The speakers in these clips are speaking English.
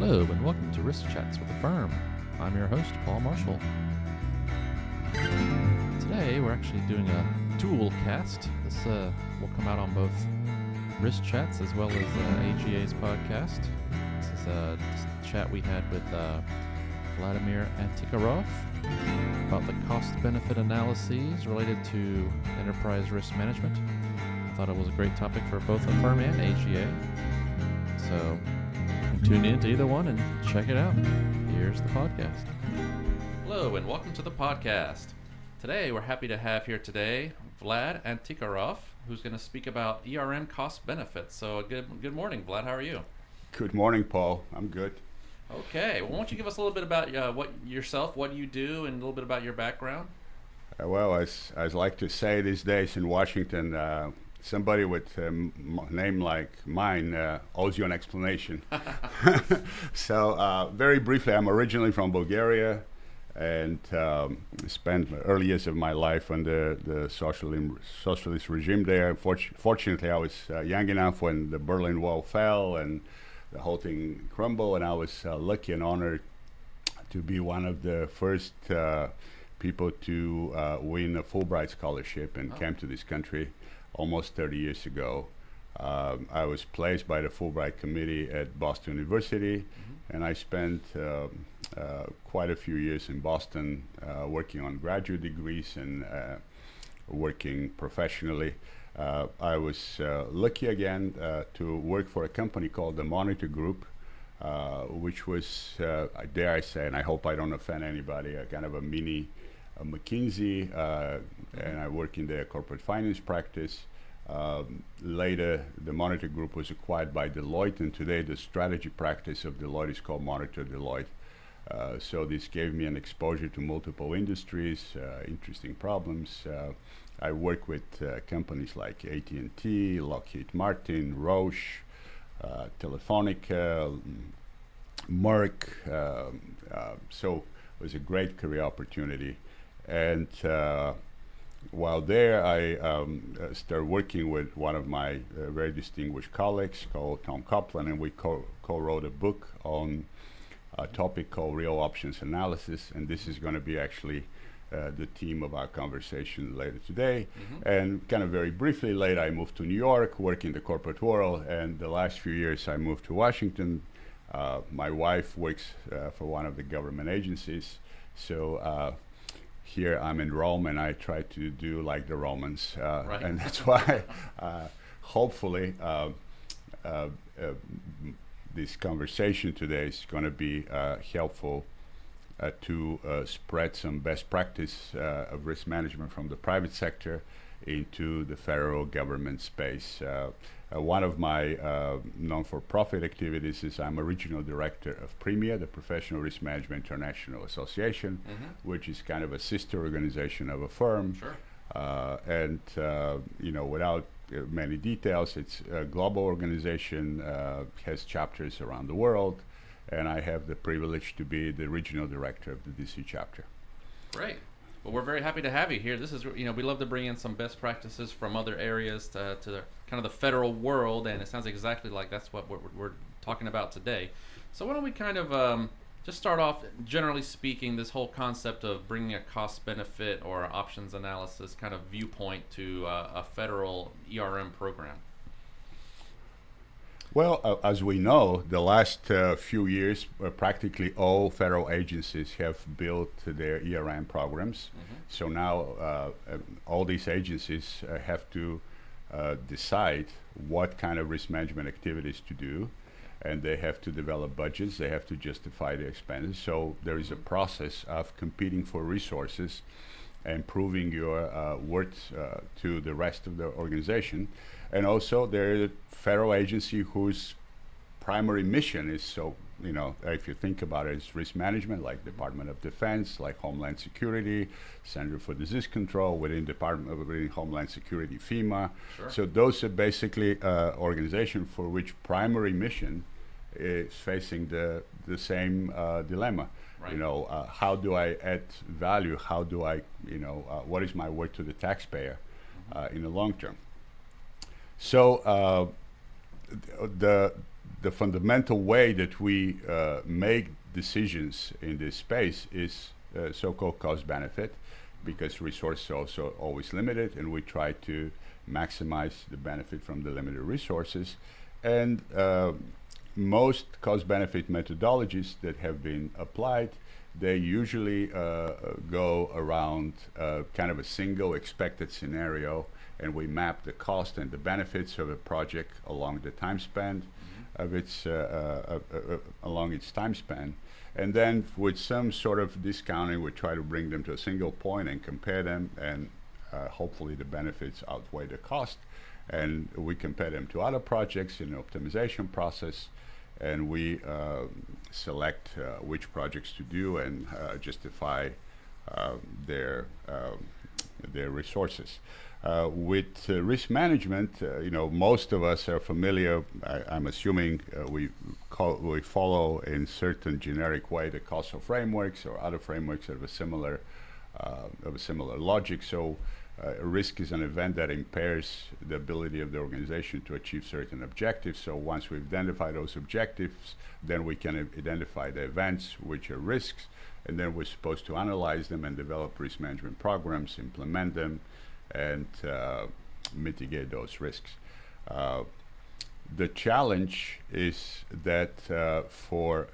Hello and welcome to Risk Chats with AFERM. I'm your host, Paul Marshall. Today we're actually doing a dual cast. This will come out on both Risk Chats as well as AGA's podcast. This is a chat we had with Vladimir Antikarov about the cost-benefit analyses related to enterprise risk management. I thought it was a great topic for both AFERM and AGA. So tune in to either one and check it out. Here's the podcast. Hello and welcome to the podcast. Today we're happy to have here today Vlad Antikarov, who's going to speak about ERM cost benefits. So good morning, Vlad. How are you? Good morning, Paul. I'm good. Okay. Well, why don't you give us a little bit about what you do, and a little bit about your background? Well, as I like to say these days in Washington, somebody with a name like mine owes you an explanation. So very briefly, I'm originally from Bulgaria and spent the early years of my life under the socialist regime there. Fortunately, I was young enough when the Berlin Wall fell and the whole thing crumbled, and I was lucky and honored to be one of the first people to win a Fulbright scholarship and came to this country almost 30 years ago. I was placed by the Fulbright Committee at Boston University, and I spent quite a few years in Boston working on graduate degrees and working professionally. I was lucky again to work for a company called the Monitor Group, which was, dare I say, and I hope I don't offend anybody, a kind of a mini McKinsey, and I work in their corporate finance practice. Later, the Monitor Group was acquired by Deloitte, and today the strategy practice of Deloitte is called Monitor Deloitte. So this gave me an exposure to multiple industries, interesting problems. I work with companies like AT&T, Lockheed Martin, Roche, Telefonica, Merck. So it was a great career opportunity. And while there, I started working with one of my very distinguished colleagues called Tom Copeland, and we co-wrote a book on a topic called real options analysis, and this is going to be actually the theme of our conversation later today. And kind of very briefly, later I moved to New York, work in the corporate world, and the last few years I moved to Washington. My wife works for one of the government agencies, so here I'm in Rome, and I try to do like the Romans, Right. and that's why hopefully this conversation today is going to be helpful to spread some best practice of risk management from the private sector into the federal government space. One of my non-for-profit activities is I'm a regional director of PREMIA, the Professional Risk Management International Association, which is kind of a sister organization of AFERM. Sure. And without many details, it's a global organization, has chapters around the world, and I have the privilege to be the regional director of the DC chapter. Great. Well, we're very happy to have you here. This is, we love to bring in some best practices from other areas to the kind of the federal world, and it sounds exactly like that's what we're talking about today. So why don't we kind of just start off, generally speaking, this whole concept of bringing a cost benefit or options analysis kind of viewpoint to a federal ERM program. Well, as we know, the last few years, practically all federal agencies have built their ERM programs. So now all these agencies have to decide what kind of risk management activities to do, and they have to develop budgets, they have to justify their expenses. So there is a process of competing for resources and proving your worth to the rest of the organization. And also there is a federal agency whose primary mission is, so, if you think about it, is risk management, like Department of Defense, like Homeland Security, Center for Disease Control, within Homeland Security, FEMA. Sure. So those are basically organizations for which primary mission is facing the same dilemma. Right. How do I add value? How do I, what is my worth to the taxpayer in the long term? So the the fundamental way that we make decisions in this space is so-called cost-benefit, because resources are also always limited, and we try to maximize the benefit from the limited resources. And most cost-benefit methodologies that have been applied, they usually go around kind of a single expected scenario, and we map the cost and the benefits of a project along the time span of its along its time span. And then with some sort of discounting, we try to bring them to a single point and compare them, and hopefully the benefits outweigh the cost. And we compare them to other projects in an optimization process, and we select which projects to do and justify their resources. With risk management, most of us are familiar. I'm assuming we follow in certain generic way the causal frameworks or other frameworks of a similar logic. So, risk is an event that impairs the ability of the organization to achieve certain objectives. So once we've identified those objectives, then we can identify the events which are risks, and then we're supposed to analyze them and develop risk management programs, implement them, and mitigate those risks. The challenge is that for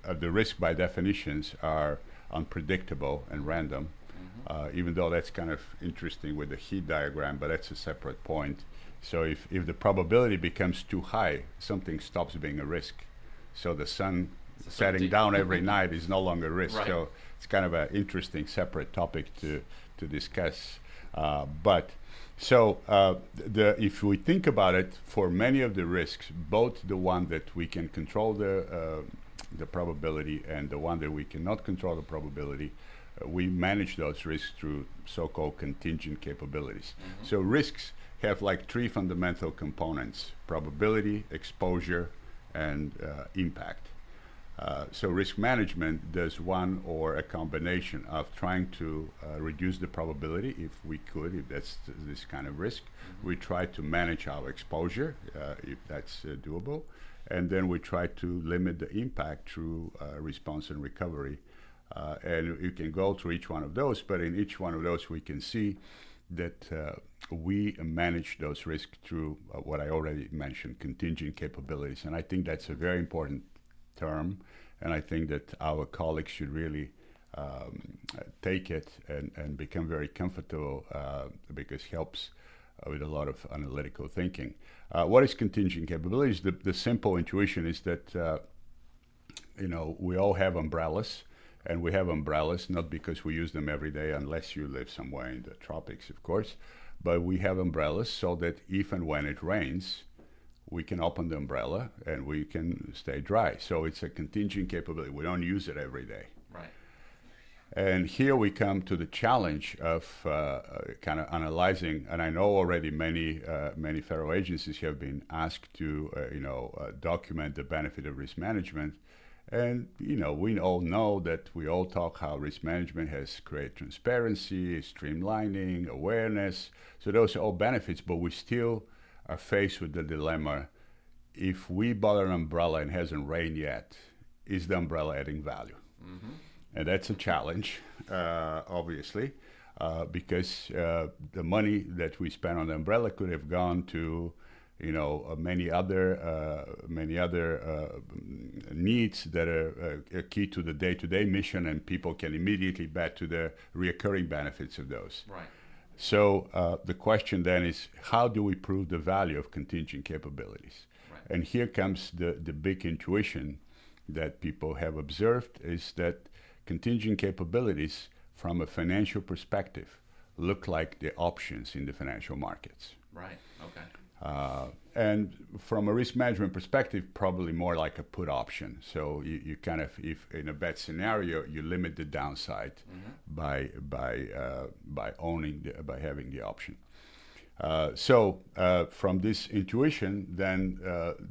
the risk by definitions are unpredictable and random, even though that's kind of interesting with the heat diagram, but that's a separate point. So if the probability becomes too high, something stops being a risk. So the sun setting down every night is no longer a risk. Right. So it's kind of an interesting separate topic to discuss. If we think about it, for many of the risks, both the one that we can control the probability and the one that we cannot control the probability, we manage those risks through so-called contingent capabilities. So risks have like three fundamental components: probability, exposure, and impact. So risk management does one or a combination of trying to reduce the probability, if we could, if that's this kind of risk. We try to manage our exposure, if that's doable. And then we try to limit the impact through response and recovery. And you can go through each one of those, but in each one of those we can see that we manage those risks through what I already mentioned, contingent capabilities. And I think that's a very important term, and I think that our colleagues should really take it and become very comfortable because it helps with a lot of analytical thinking. What is contingent capabilities? The simple intuition is that we all have umbrellas, and we have umbrellas not because we use them every day, unless you live somewhere in the tropics, of course, but we have umbrellas so that if and when it rains, we can open the umbrella and we can stay dry. So it's a contingent capability. We don't use it every day. Right. And here we come to the challenge of kind of analyzing, and I know already many federal agencies have been asked to document the benefit of risk management. And we all know that we all talk how risk management has created transparency, streamlining, awareness. So those are all benefits, but we still are faced with the dilemma: if we bought an umbrella and it hasn't rained yet, is the umbrella adding value? And that's a challenge, obviously, because the money that we spend on the umbrella could have gone to many other needs that are key to the day-to-day mission, and people can immediately bet to the recurring benefits of those. Right. So the question then is, how do we prove the value of contingent capabilities? Right. And here comes the big intuition that people have observed, is that contingent capabilities from a financial perspective look like the options in the financial markets. Right, okay. And from a risk management perspective, probably more like a put option. So you kind of, if in a bad scenario, you limit the downside by having the option. From this intuition, then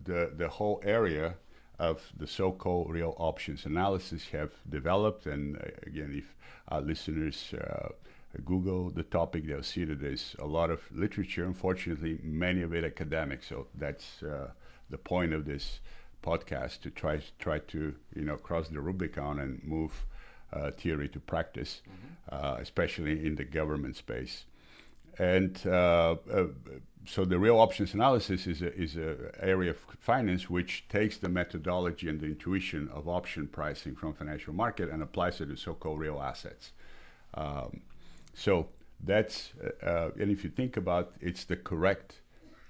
the whole area of the so-called real options analysis have developed. And again, if our listeners Google the topic, they'll see that there's a lot of literature, unfortunately, many of it academic. So that's the point of this podcast to try to cross the Rubicon and move theory to practice, especially in the government space. And so the real options analysis is a area of finance which takes the methodology and the intuition of option pricing from financial market and applies it to so-called real assets. So that's, and if you think about it's the correct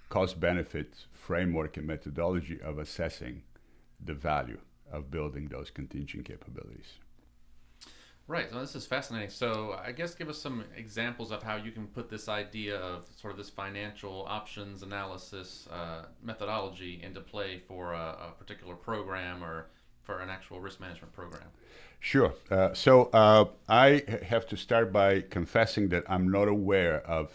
cost-benefit framework and methodology of assessing the value of building those contingent capabilities. Right. So this is fascinating. So I guess give us some examples of how you can put this idea of sort of this financial options analysis methodology into play for a particular program or for an actual risk management program. Sure. So I have to start by confessing that I'm not aware of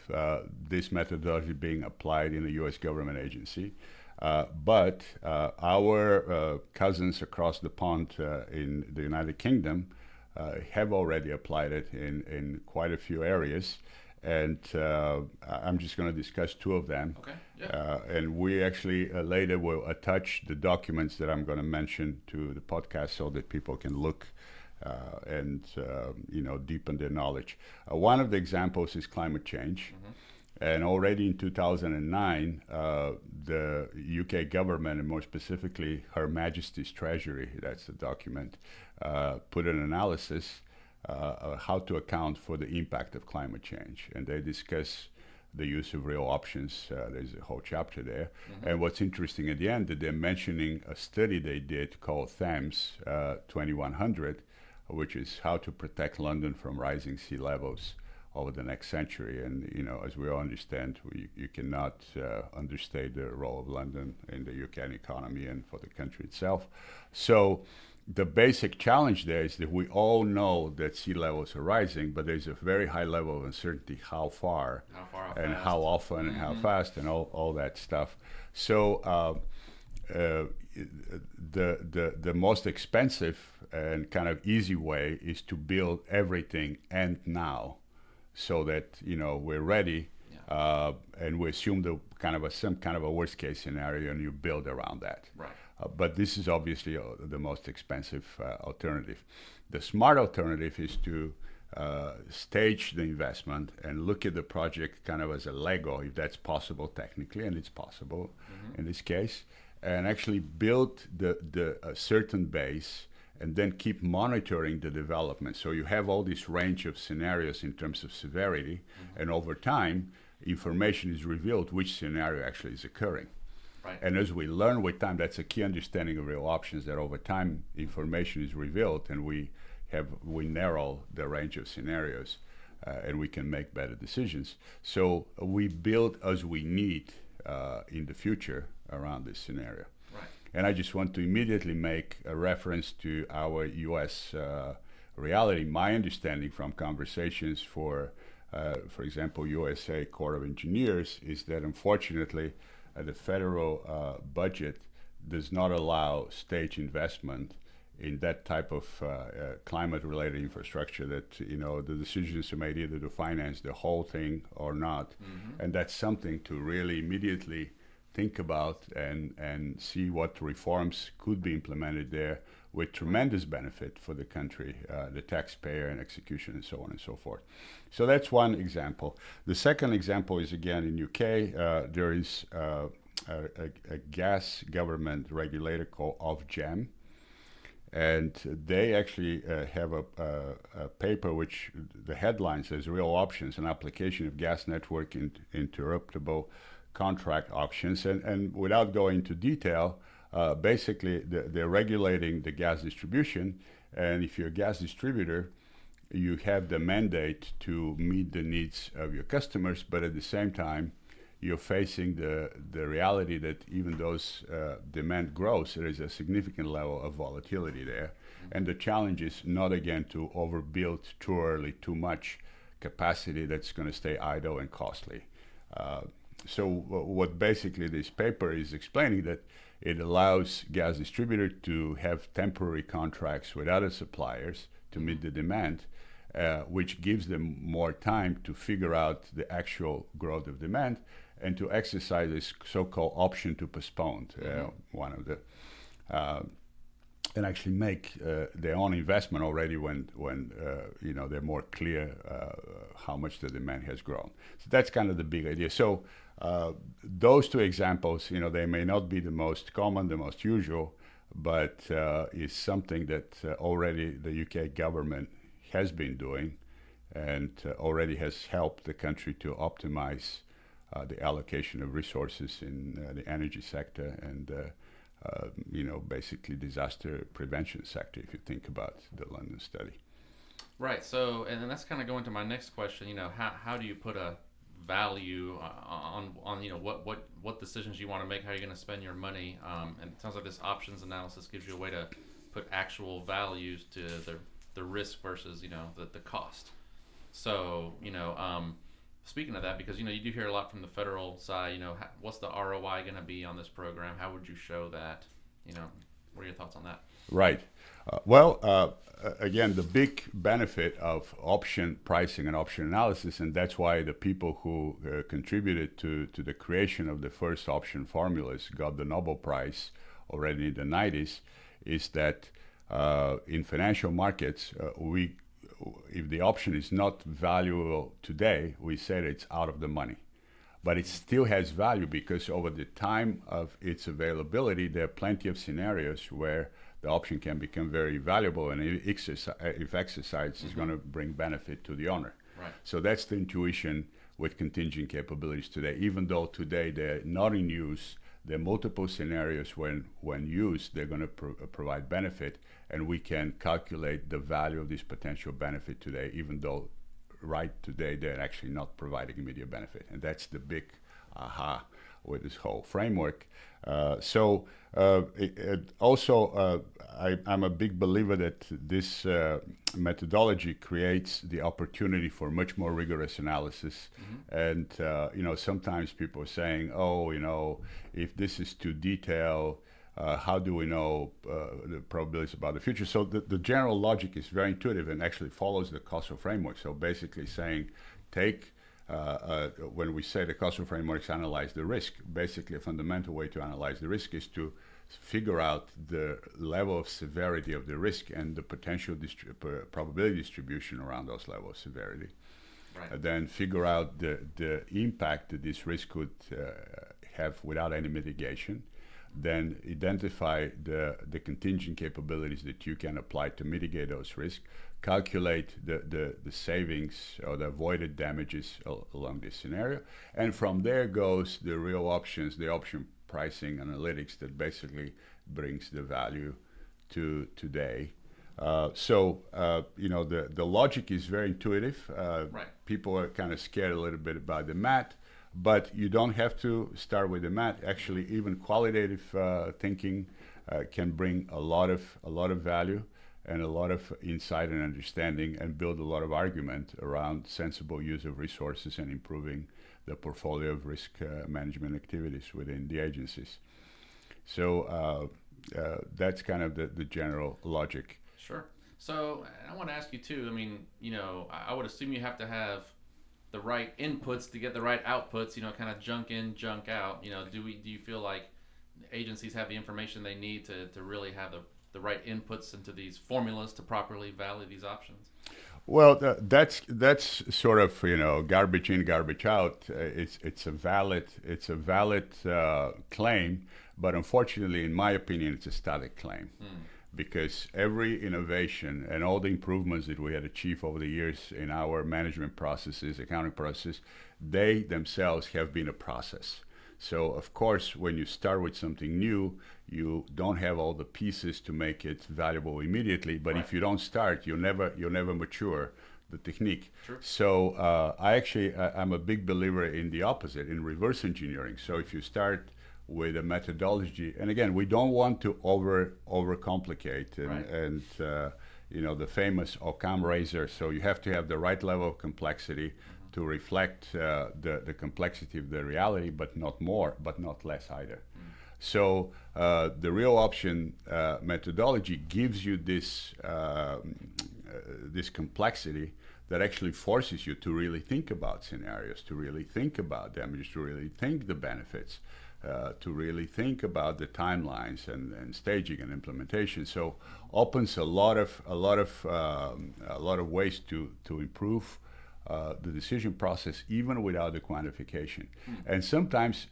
this methodology being applied in a U.S. government agency. But our cousins across the pond in the United Kingdom have already applied it in quite a few areas, and I'm just going to discuss two of them. Okay. Yeah. And we actually later will attach the documents that I'm going to mention to the podcast so that people can look and deepen their knowledge. One of the examples is climate change. And already in 2009, the UK government, and more specifically Her Majesty's Treasury, that's the document, put an analysis how to account for the impact of climate change. And they discuss the use of real options. There's a whole chapter there. And what's interesting at the end that they're mentioning a study they did called THAMS 2100, which is how to protect London from rising sea levels over the next century. And as we all understand, you cannot understate the role of London in the UK economy and for the country itself. So the basic challenge there is that we all know that sea levels are rising, but there's a very high level of uncertainty how far and fast. how often and how fast and all that stuff. So the most expensive and kind of easy way is to build everything and now, so that we're ready, and we assume some kind of a worst case scenario, and you build around that. Right. But this is obviously the most expensive alternative. The smart alternative is to stage the investment and look at the project kind of as a Lego, if that's possible technically, and it's possible in this case, and actually build a certain base and then keep monitoring the development. So you have all this range of scenarios in terms of severity, and over time, information is revealed which scenario actually is occurring. Right. And as we learn with time, that's a key understanding of real options, that over time, information is revealed, and we narrow the range of scenarios, and we can make better decisions. So we build as we need in the future around this scenario. And I just want to immediately make a reference to our U.S. reality. My understanding from conversations for example, USA Corps of Engineers, is that unfortunately the federal budget does not allow state investment in that type of climate-related infrastructure, that the decisions are made either to finance the whole thing or not. And that's something to really immediately think about and see what reforms could be implemented there with tremendous benefit for the country, the taxpayer, and execution, and so on and so forth. So that's one example. The second example is again in UK. There is a gas government regulator called Ofgem, and they actually have a paper which the headline says "Real Options: An Application of Gas Network Interruptible Contract Auctions," and without going into detail, basically they're regulating the gas distribution, and if you're a gas distributor, you have the mandate to meet the needs of your customers, but at the same time, you're facing the reality that even though demand grows, there is a significant level of volatility there. And the challenge is not, again, to overbuild too early, too much capacity that's going to stay idle and costly. So what basically this paper is explaining, that it allows gas distributor to have temporary contracts with other suppliers to meet the demand, which gives them more time to figure out the actual growth of demand and to exercise this so-called option to postpone. One of the and actually make their own investment already when they're more clear how much the demand has grown. So that's kind of the big idea. So those two examples, they may not be the most common, the most usual, but is something that already the UK government has been doing and already has helped the country to optimize the allocation of resources in the energy sector and basically disaster prevention sector, if you think about the London study. Right. So, and then that's kind of going to my next question. How do you put a value on what decisions you want to make, how you're going to spend your money? And it sounds like this options analysis gives you a way to put actual values to the risk versus the cost. So speaking of that, because you do hear a lot from the federal side, what's the ROI going to be on this program? How would you show that? What are your thoughts on that? Right. Again, the big benefit of option pricing and option analysis, and that's why the people who contributed to the creation of the first option formulas got the Nobel Prize already in the 90s, is that in financial markets, if the option is not valuable today, we say it's out of the money. But it still has value because over the time of its availability, there are plenty of scenarios where the option can become very valuable, and if exercised, is going to bring benefit to the owner. Right. So that's the intuition with contingent capabilities today. Even though today they're not in use, there are multiple scenarios when used, they're going to provide benefit, and we can calculate the value of this potential benefit today, even though right today they're actually not providing immediate benefit. And that's the big aha with this whole framework. I'm a big believer that this methodology creates the opportunity for much more rigorous analysis. Mm-hmm. And sometimes people are saying, if this is too detailed, how do we know the probabilities about the future? So the general logic is very intuitive and actually follows the causal framework. So basically saying, when we say the causal frameworks analyze the risk, basically a fundamental way to analyze the risk is to figure out the level of severity of the risk and the potential probability distribution around those levels of severity. Right. Then figure out the impact that this risk could have without any mitigation. Then identify the contingent capabilities that you can apply to mitigate those risks, calculate the savings or the avoided damages along this scenario, and from there goes the real options, the option pricing analytics that basically brings the value to today. The logic is very intuitive. Right. People are kind of scared a little bit about the math. But you don't have to start with the math. Actually, even qualitative thinking can bring a lot of value and a lot of insight and understanding, and build a lot of argument around sensible use of resources and improving the portfolio of risk management activities within the agencies. So that's kind of the general logic. Sure. So I want to ask you too. I mean, I would assume you have to have the right inputs to get the right outputs, kind of junk in, junk out. Do you feel like agencies have the information they need to really have the right inputs into these formulas to properly value these options? Well, that's sort of garbage in, garbage out. It's a valid claim, but unfortunately, in my opinion, it's a static claim. Because every innovation and all the improvements that we had achieved over the years in our management processes, accounting processes, they themselves have been a process. So of course, when you start with something new, you don't have all the pieces to make it valuable immediately. But if you don't start, you'll never mature the technique. Sure. So I'm a big believer in the opposite, in reverse engineering. So if you start with a methodology, and again, we don't want to overcomplicate, and the famous Occam razor. So you have to have the right level of complexity to reflect the complexity of the reality, but not more, but not less either. So the real option methodology gives you this complexity that actually forces you to really think about scenarios, to really think about damages, to really think the benefits. to really think about the timelines and staging and implementation. So opens a lot of ways to improve the decision process even without the quantification. And sometimes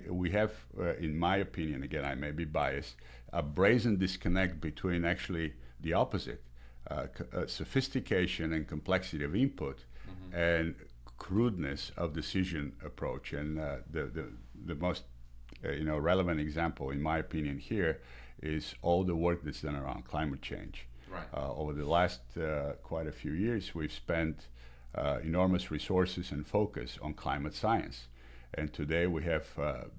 we have, in my opinion, again I may be biased, a brazen disconnect between actually the opposite, sophistication and complexity of input and crudeness of decision approach. And the most relevant example, in my opinion, here is all the work that's done around climate change. Right. Over the last quite a few years, we've spent enormous resources and focus on climate science. And today we have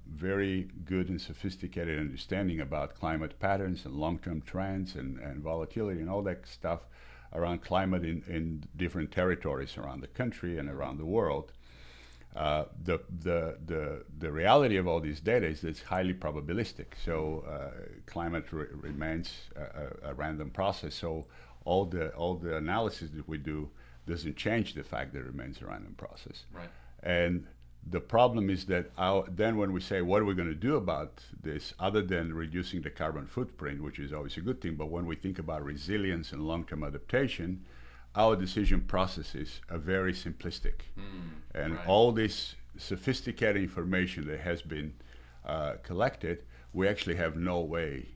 very good and sophisticated understanding about climate patterns and long-term trends and volatility and all that stuff around climate in different territories around the country and around the world. The reality of all these data is that it's highly probabilistic. So climate remains a random process. So all the analysis that we do doesn't change the fact that it remains a random process. Right. And the problem is that then when we say, what are we going to do about this, other than reducing the carbon footprint, which is always a good thing, but when we think about resilience and long-term adaptation, our decision processes are very simplistic. And right. all this sophisticated information that has been collected, we actually have no way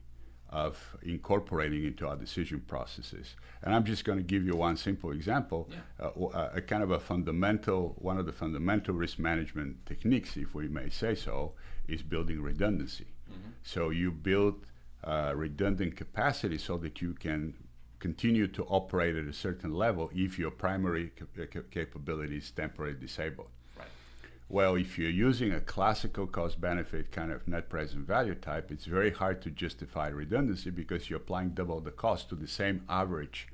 of incorporating into our decision processes. And I'm just going to give you one simple example. A kind of one of the fundamental risk management techniques, if we may say so, is building redundancy. So you build redundant capacity so that you can continue to operate at a certain level if your primary capability is temporarily disabled. Right. Well, if you're using a classical cost-benefit kind of net present value type, it's very hard to justify redundancy because you're applying double the cost to the same average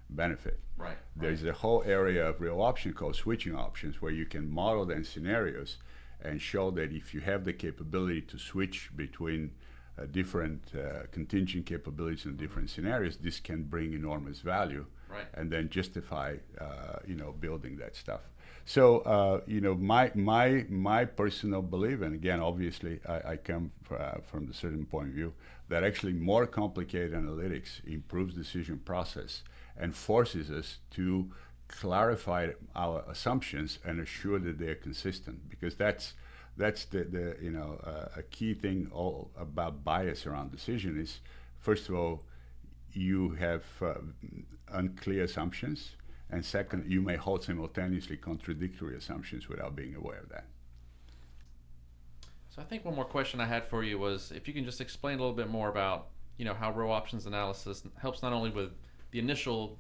benefit. Right. There's a whole area of real option called switching options where you can model then scenarios and show that if you have the capability to switch between different contingent capabilities in different scenarios, this can bring enormous value. Right. And then justify building that stuff. So my personal belief, and again obviously I come from a certain point of view, that actually more complicated analytics improves decision process and forces us to clarify our assumptions and assure that they're consistent, because that's a key thing all about bias around decision is, first of all, you have unclear assumptions, and second, you may hold simultaneously contradictory assumptions without being aware of that. So I think one more question I had for you was if you can just explain a little bit more about how row options analysis helps not only with the initial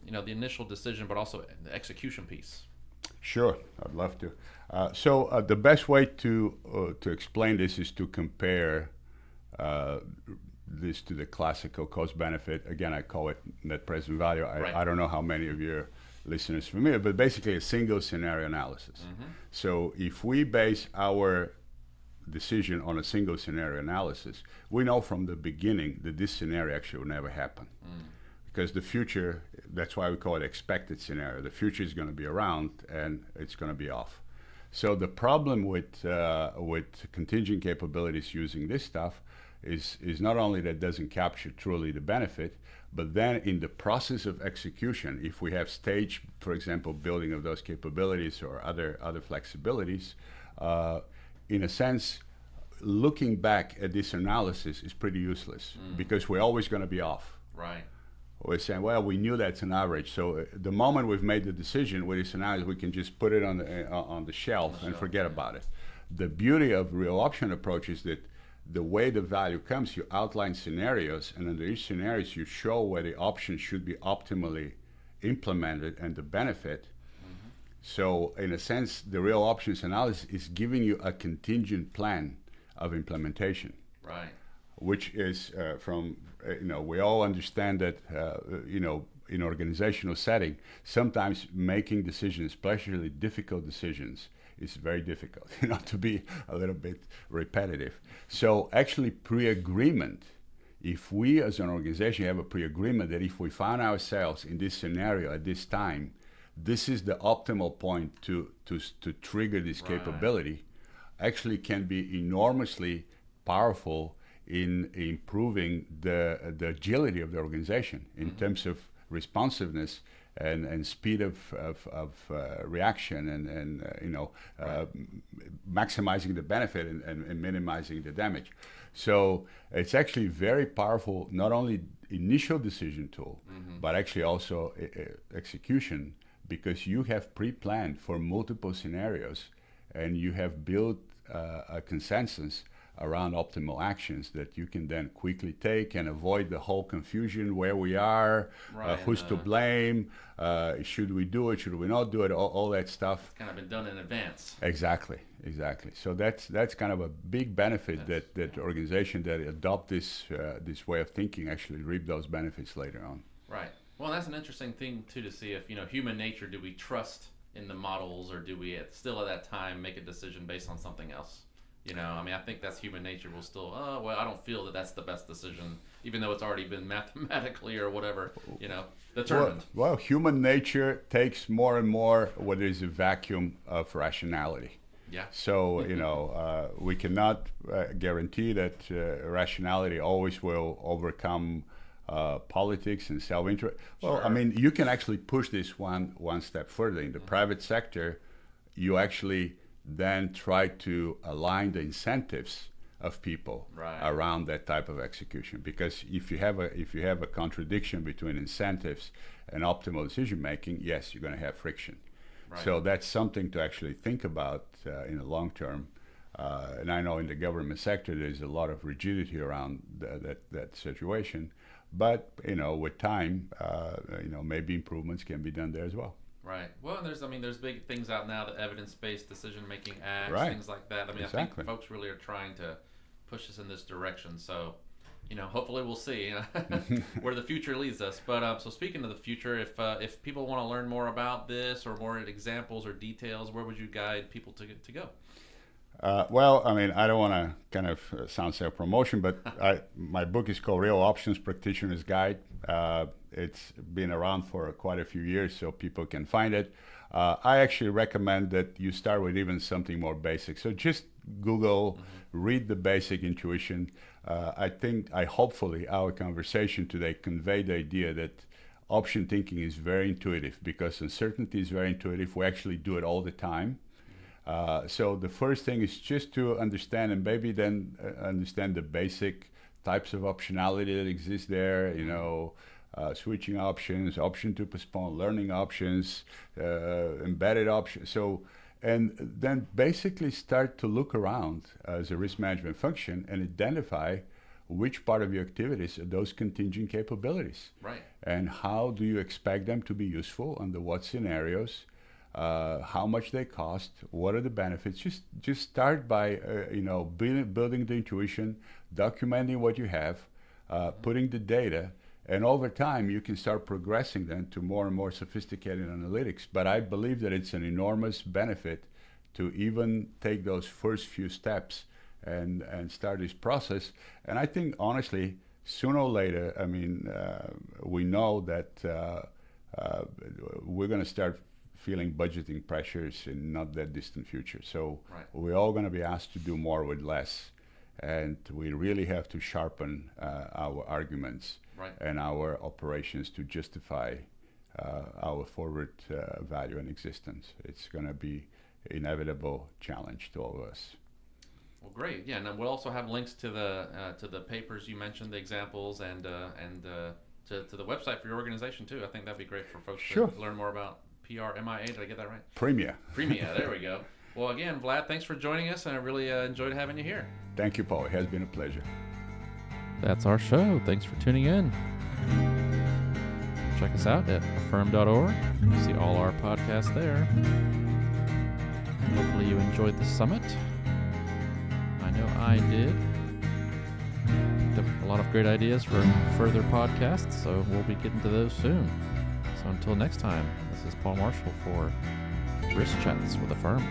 decision but also the execution piece. Sure, I'd love to. So the best way to explain this is to compare this to the classical cost-benefit. Again, I call it net present value. Right. I don't know how many of your listeners are familiar, but basically a single scenario analysis. So if we base our decision on a single scenario analysis, we know from the beginning that this scenario actually will never happen. Because the future, that's why we call it expected scenario. The future is going to be around and it's going to be off. So the problem with contingent capabilities using this stuff is not only that it doesn't capture truly the benefit, but then in the process of execution, if we have stage, for example, building of those capabilities or other flexibilities, in a sense, looking back at this analysis is pretty useless because we're always going to be off. Right. We're saying, well, we knew that's an average. So the moment we've made the decision with this analysis, we can just put it on the shelf and forget about it. The beauty of real option approach is that the way the value comes, you outline scenarios, and under each scenarios, you show where the option should be optimally implemented and the benefit. So in a sense, the real options analysis is giving you a contingent plan of implementation. Right. Which is we all understand that, in organizational setting, sometimes making decisions, especially difficult decisions, is very difficult, to be a little bit repetitive. So actually pre-agreement, if we as an organization have a pre-agreement that if we find ourselves in this scenario at this time, this is the optimal point to trigger this capability, actually can be enormously powerful in improving the agility of the organization in terms of responsiveness and speed of reaction and maximizing the benefit and minimizing the damage. So it's actually very powerful, not only initial decision tool, but actually also execution, because you have pre-planned for multiple scenarios and you have built a consensus around optimal actions that you can then quickly take and avoid the whole confusion where we are, who's to blame, should we do it, should we not do it, all that stuff. Kind of been done in advance. Exactly. So that's kind of a big benefit that organization that adopt this way of thinking actually reap those benefits later on. Right. Well, that's an interesting thing too to see if human nature. Do we trust in the models, or do we still at that time make a decision based on something else? I think that's human nature. We'll still, I don't feel that that's the best decision, even though it's already been mathematically or whatever, determined. Well, human nature takes more and more what is a vacuum of rationality. Yeah. So, we cannot guarantee that rationality always will overcome politics and self-interest. Well, Sure. You can actually push this one step further. In the private sector, you actually then try to align the incentives of people around that type of execution. Because if you have a contradiction between incentives and optimal decision making, yes, you're going to have friction. Right. So that's something to actually think about in the long term. And I know in the government sector there's a lot of rigidity around that situation. But with time, maybe improvements can be done there as well. Right. Well, there's big things out now, the evidence-based decision-making acts, things like that. Exactly. I think folks really are trying to push us in this direction. So, hopefully we'll see where the future leads us. But so speaking of the future, if people want to learn more about this or more examples or details, where would you guide people to go? I don't want to kind of sound self-promotion, but my book is called Real Options Practitioner's Guide. It's been around for quite a few years, so people can find it. I actually recommend that you start with even something more basic. So just Google, read the basic intuition. Hopefully our conversation today conveyed the idea that option thinking is very intuitive, because uncertainty is very intuitive. We actually do it all the time. So the first thing is just to understand, and maybe then understand the basic types of optionality that exist there, switching options, option to postpone, learning options, embedded options. So, and then basically start to look around as a risk management function and identify which part of your activities are those contingent capabilities. Right. And how do you expect them to be useful under what scenarios? How much they cost, what are the benefits. Just start by building the intuition, documenting what you have, putting the data, and over time you can start progressing then to more and more sophisticated analytics. But I believe that it's an enormous benefit to even take those first few steps and start this process. And I think honestly, sooner or later, we know that we're going to start feeling budgeting pressures in not that distant future. So we're all going to be asked to do more with less, and we really have to sharpen our arguments and our operations to justify our forward value and existence. It's going to be an inevitable challenge to all of us. Well, great. Yeah, and we'll also have links to the papers you mentioned, the examples, and to the website for your organization too. I think that'd be great for folks to learn more about PRMIA. Did I get that right? Premia. There we go. Well, again, Vlad, thanks for joining us, and I really enjoyed having you here. Thank you, Paul. It has been a pleasure. That's our show. Thanks for tuning in. Check us out at AFERM.org. You see all our podcasts there. Hopefully you enjoyed the summit. I know I did. Picked up a lot of great ideas for further podcasts, so we'll be getting to those soon. So until next time, this is Paul Marshall for Risk Chats with AFERM.